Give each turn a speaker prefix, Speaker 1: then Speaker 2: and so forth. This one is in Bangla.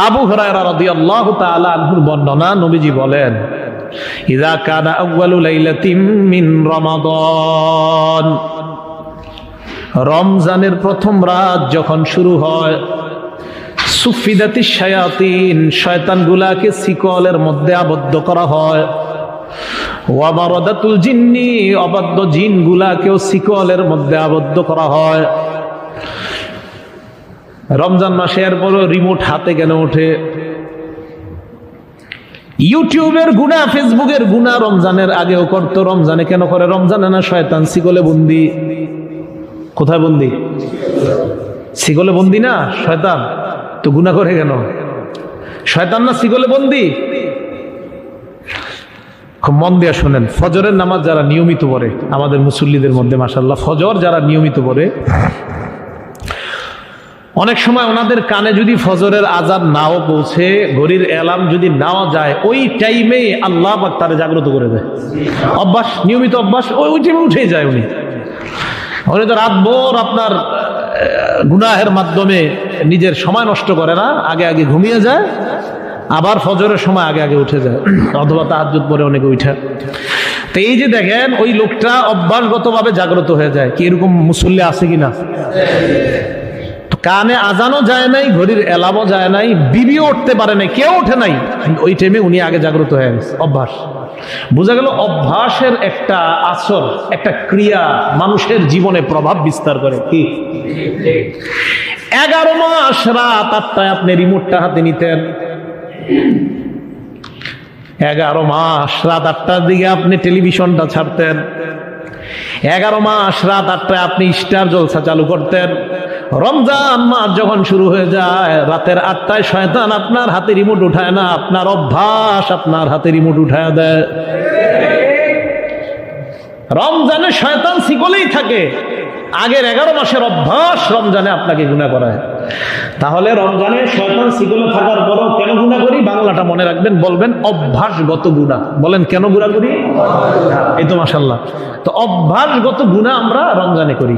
Speaker 1: আবু হুরায়রা রাদিয়াল্লাহু তাআলা আনহুর বর্ণনা, নবীজি বলেন, ইযা কানা আউয়ালু লাইলাতিন মিন রমাদান, রমজানের প্রথম রাত যখন শুরু হয়, সুফিদাতিশ শায়াতিন, শয়তানগুলাকে শিকলের মধ্যে আবদ্ধ করা হয়, ওয়া মারাদাতুল জিন্নি, অবাধ্য জিনগুলাকেও শিকলের মধ্যে আবদ্ধ করা হয়। রমজান মাসে এরপর রিমোট হাতে কেন ওঠে? ইউটিউবের গুনাহ, ফেসবুকের গুনাহ রমজানের আগেও করতো, রমজানে কেন করে? রমজানে না শয়তান শিকলে বন্দি। কোথায় বন্দি? শিকলে বন্দি না শয়তান, তো গুনাহ করে কেন? শয়তান না শিকলে বন্দি? খুব মন দিয়ে শোনেন, ফজরের নামাজ যারা নিয়মিত পড়ে, আমাদের মুসল্লিদের মধ্যে মাশাআল্লাহ ফজর যারা নিয়মিত পড়ে, অনেক সময় ওনাদের কানে যদি ফজরের আজান নাও পৌঁছে, ঘড়ির অ্যালার্ম যদি নাও যায়, ওই টাইমে আল্লাহ পাক তারে জাগ্রত করে দেয়। অভ্যাস, নিয়মিত অভ্যাস, ওই টাইমে উঠেই যায়। উনি তো রাতভর আপনার গুনাহের মাধ্যমে নিজের সময় নষ্ট করে না, আগে আগে ঘুমিয়ে যায়, আবার ফজরের সময় আগে আগে উঠে যায়, অথবা তাহাজ্জুদ পরে অনেকে উঠে। তো এই যে দেখেন, ওই লোকটা অভ্যাসগতভাবে জাগ্রত হয়ে যায়। কি এরকম মুসল্লি আছে কিনা? কানে আজানও যায় নাই, ঘড়ির অ্যালার্মও যায় নাই, বিবিও উঠতে পারে নাই, কেউ ওঠে নাই, ওই টাইমে উনি আগে জাগ্রত হয়ে গেছে। অভ্যাস। বোঝা গেল অভ্যাসের একটা আসর, একটা ক্রিয়া মানুষের জীবনে প্রভাব বিস্তার করে। কি 11 মাস রাত 8টায় আপনি রিমোটটা হাতে নিতেন, 11 মাস রাত 8টার দিকে আপনি টেলিভিশনটা ছাড়তেন, 11 মাস রাত 8টায় আপনি স্টার জলসা চালু করতেন। রমজান মাস যখন শুরু হয়ে যায়, রাতের 8টায় শয়তান আপনার হাতে রিমোট উঠায় না, আপনার অভ্যাস আপনার হাতে রিমোট উঠায় দেয়। রমজানে শয়তান শিকলেই থাকে, আগের 11 মাসের অভ্যাস রমজানে আপনাকে গুনাহ করায়। তাহলে রমজানে শয়তান শিকলে থাকার পরও কেন গুনাহ করি? বাংলাটা মনে রাখবেন, বলবেন অভ্যাসগত গুনাহ। বলেন কেন গুনাহ করি? এই তো মাশাআল্লাহ। তো অভ্যাসগত গুনাহ আমরা রমজানে করি।